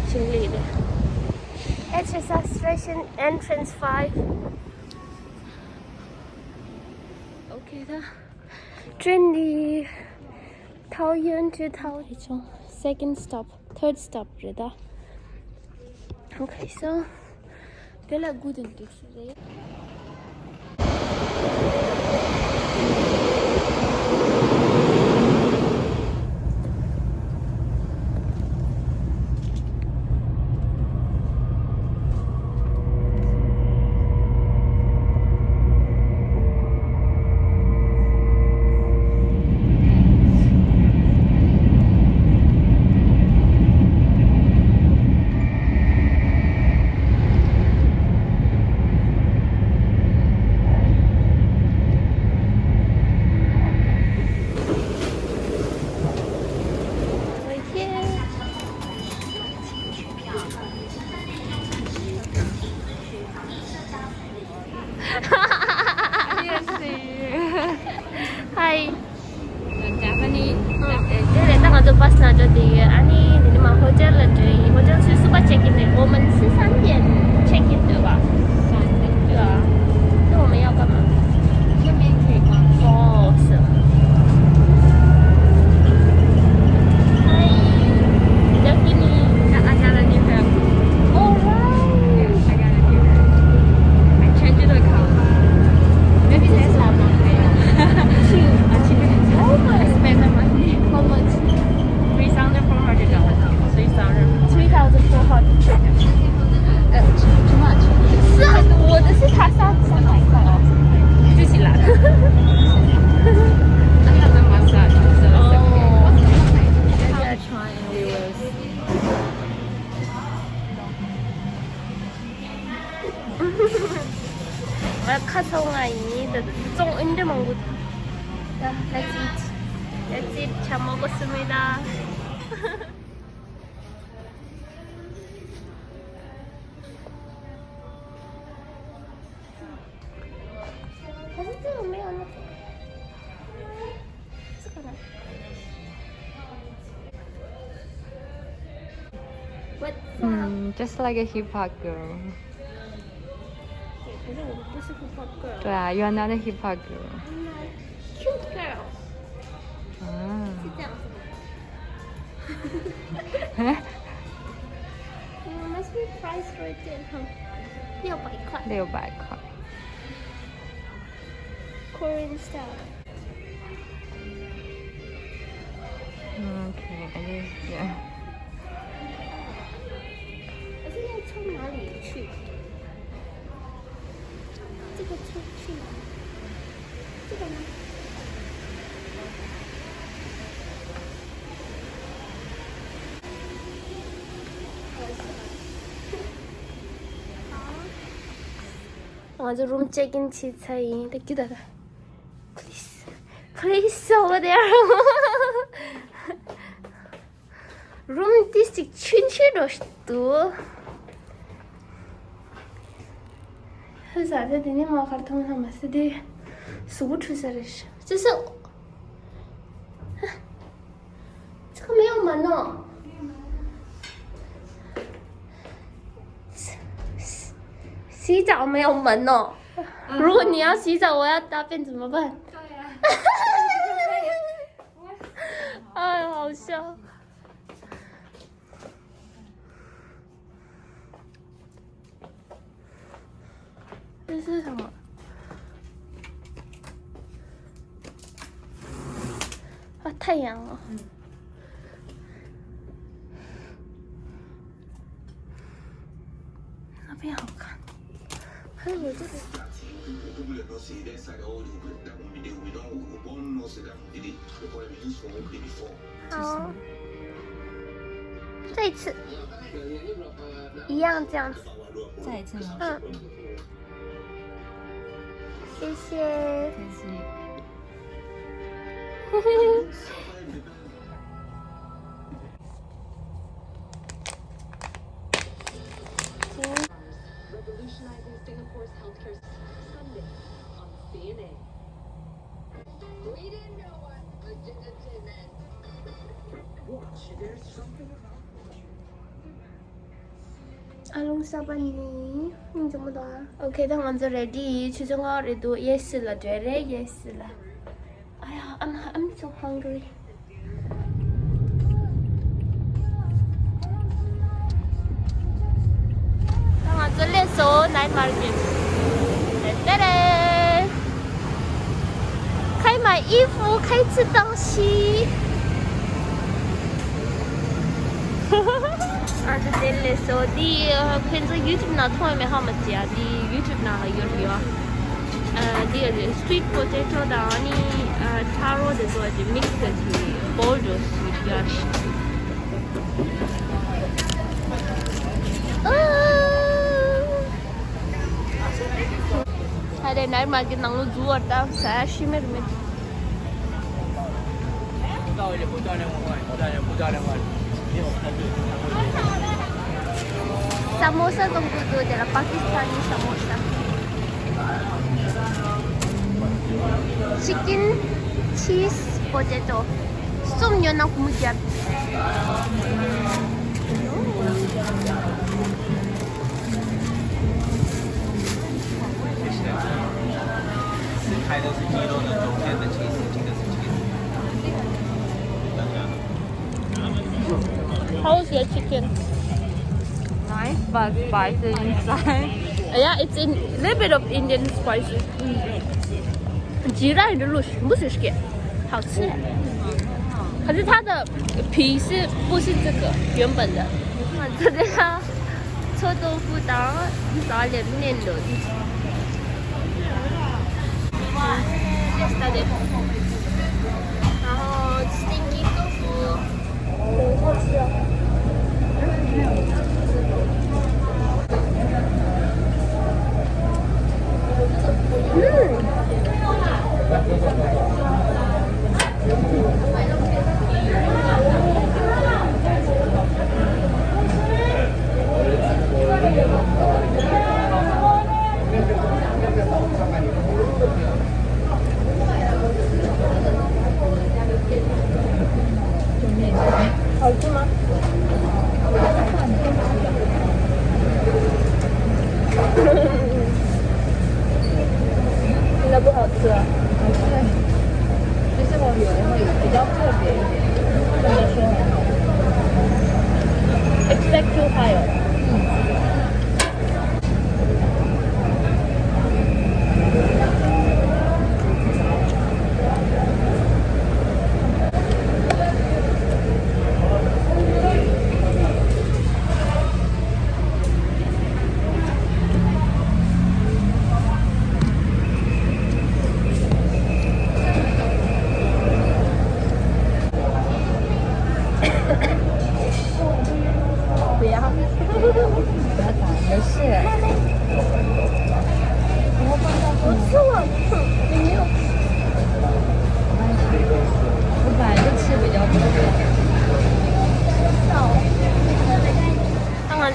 行李的。HSR Station Entrance 5。OK 的。Trendy Taoyuan to Taichung. Second stop, third stop 知道。Okay, so they are good in this way. Hai. Japanese. Dia datang ada bus nak jadi. Ani di mana hotel jadi. Hotel 是4块 check in的，我们是3点 check in 对吧？3点。对啊。那我们要干嘛？那边可以逛。哦，是。Hai. Dah sini. I got a new hair. Alright. I got a new hair. I changed the color. Maybe that's not my hair. Oh my! I spent the money. How much? 3,400 dollars. 3,400. Too much. 是啊，我的是他300块哦，自己来的。I have a massage, so it's okay. I'm gonna try and we will see. 我要看从哪里的中文的蒙古。Let's eat. Let's eat. 잘 먹었습니다. 可是这个没有那个，这个呢 ？Just like a hip hop girl. 可是我们不是 hip hop girl. 对啊 ，You're not a hip hop girl. I'm like cute girl. 是这样子的。Must be price right there, huh? 600块。600块。Korean style. Okay, I guess yeah. 可是要从哪里去？这个出去，这个呢？먼저 룸 체크인 치차이 기다려. Please over there. Room district 群去了что? 是啥的？今天马卡通他们是的，苏出色的是，这是，这个没有门哦。洗澡没有门哦。如果你要洗澡，我要大便怎么办？对呀。哎，好笑。这是什么？啊，太阳哦。那边好看。还有这个。好。这一次。一样这样子。再一次吗？嗯。谢谢。谢谢。Revolutionizing Singapore's healthcare Sunday on CNN. We didn't know what we didn't say, man. Watch, there's something about Alung sabani, ini cuma doa. Okay, dah manzo ready. Cuma itu yes lah, jere yes lah. Ayah, I'm so hungry. Dah manzo leso night market. 哒哒，可以买衣服，可以吃东西。Ada delle so di penso YouTube na thoi me ha matia di YouTube na yo yo di sweet potato da ni taro de so di mix de bowl jo sweet ya ada naik market nang lu jual dah saya shimmer me samosa तुमको दो जरा पाकिस्तानी samosa chicken cheese potato sumnya nak kemudian开的是鸡肉的，中间的起司鸡的是起司。 How's your chicken? Nice but spicy inside. Yeah, it's in little bit of Indian spices. 鸡蛋的肉全部是给，好吃。可是它的皮是不是这个原本的？这个臭豆腐当撒点面的。然后 stinky 豆腐，好吃哦。好吃吗？应该不好吃啊。对，其实我以为会比较特别一点，怎么说？Expect too high 哦。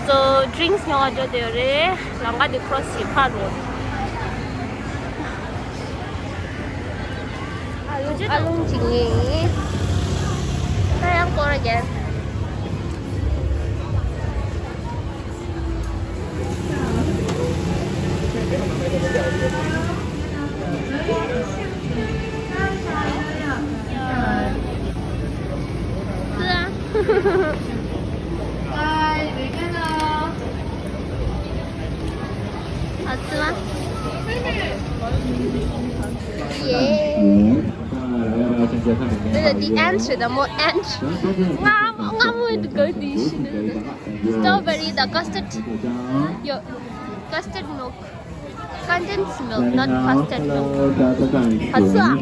So drinks yang ada dari langkah di cross Sipa Road. Alung jingi. Sayang kor again. The answer, the more answer. Strawberry, the custard, your custard milk, condensed milk, not custard milk. 好吃啊！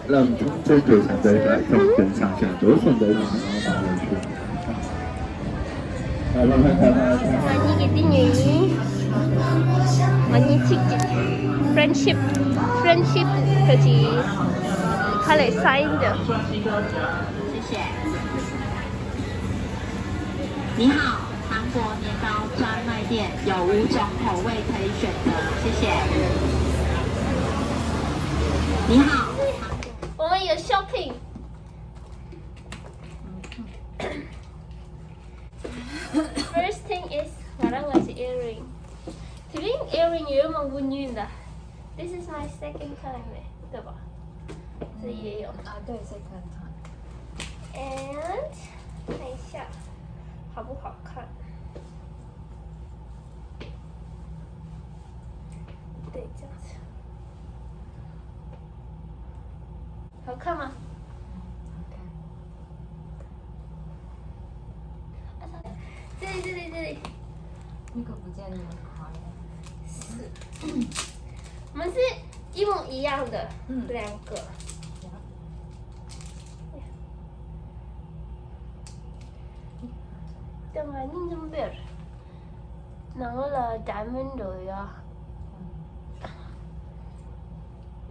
让中酒厂在中间上下都选择什么样的去？Ini kita ni, ini chicken, friendship 可是它来 sign 的。谢谢。你好，韩国年糕专卖店有5种口味可以选择，谢谢。你好，我们有 shopping。First thing is sekarang ngasih earring. Tapi earring也蛮温润的。This is my second time 对吧？这也有。啊，对，second time。 And 看一下好不好看？对，这样子。好看吗？这里。那个不见得快。是，我们是一模一样的，两个。Dengan ini jember. Nó là diamond rồi à.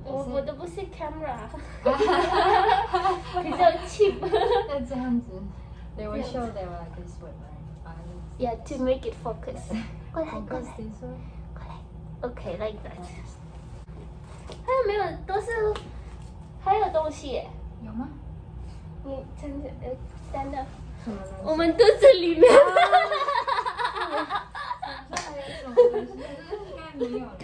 我都不是 camera， 比较 cheap。要这样子。They will show they were like this way, right? Yeah, to make it focus. 过来。 this way. Okay, like that. 还有没有？都是，还有东西耶。有吗？你真的真的，什么东西？我们肚子里面。还有什么东西？应该没有了。